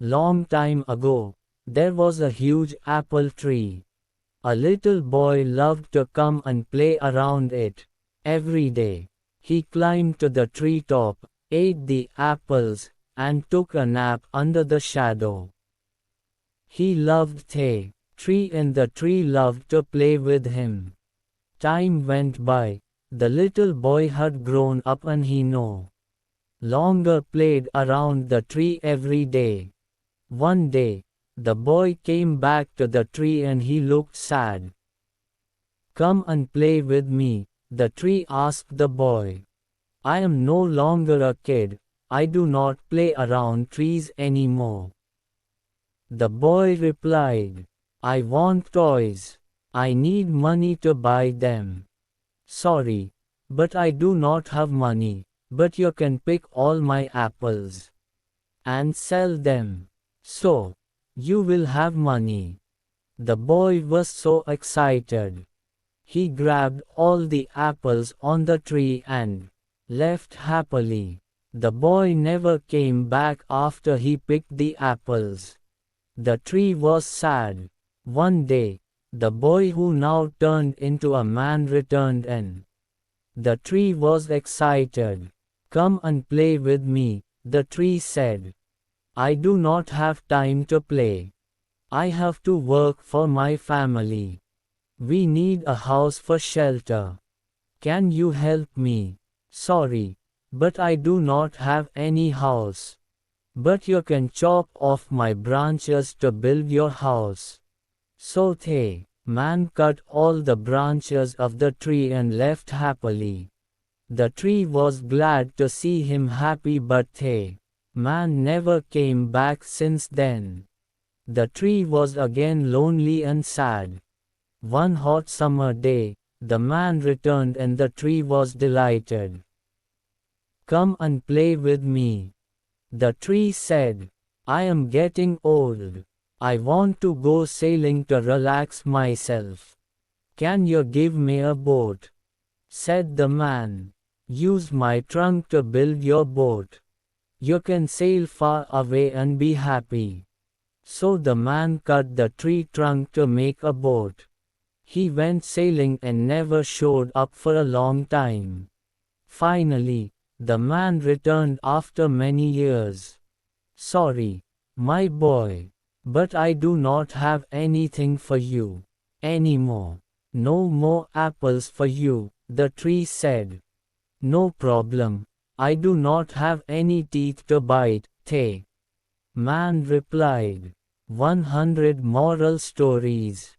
Long time ago, there was a huge apple tree. A little boy loved to come and play around it. Every day, he climbed to the tree top, ate the apples, and took a nap under the shadow. He loved the tree and the tree loved to play with him. Time went by, the little boy had grown up and he no longer played around the tree every day. One day, the boy came back to the tree and he looked sad. "Come and play with me," the tree asked the boy. "I am no longer a kid, I do not play around trees anymore." The boy replied, "I want toys. I need money to buy them. Sorry, but I do not have money, but you can pick all my apples and sell them. So, you will have money." The boy was so excited. He grabbed all the apples on the tree and left happily. The boy never came back after he picked the apples. The tree was sad. One day, the boy who now turned into a man returned and the tree was excited. "Come and play with me," the tree said. "I do not have time to play. I have to work for my family. We need a house for shelter. Can you help me?" "Sorry, but I do not have any house. But you can chop off my branches to build your house." So the man cut all the branches of the tree and left happily. The tree was glad to see him happy, but the man never came back since then. The tree was again lonely and sad. One hot summer day, the man returned and the tree was delighted. "Come and play with me," the tree said. "I am getting old. I want to go sailing to relax myself. Can you give me a boat?" Said the man. "Use my trunk to build your boat. You can sail far away and be happy." So the man cut the tree trunk to make a boat. He went sailing and never showed up for a long time. Finally, the man returned after many years. "Sorry, my boy, but I do not have anything for you anymore. No more apples for you," the tree said. "No problem, I do not have any teeth to bite," the man replied. 100 Moral Stories.